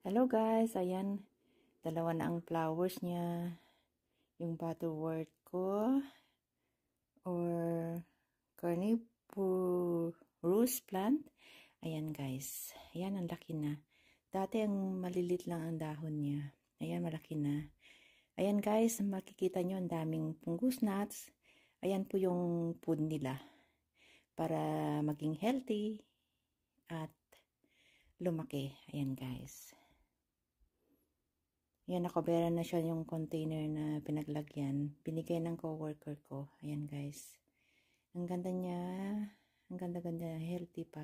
Hello guys, ayan, dalawa na ang flowers niya. Yung butterwort ko or carnivorous plant. Ayan guys, ayan ang laki na. Dati ang malilit lang ang dahon niya. Ayan, malaki na. Ayan guys, makikita nyo ang daming fungus nuts. Ayan po yung food nila para maging healthy at lumaki. Ayan guys. Yan, nakabera na siya yung container na pinaglagyan. Binigay ng coworker ko. Ayan guys. Ang ganda niya. Ang ganda-ganda. Healthy pa.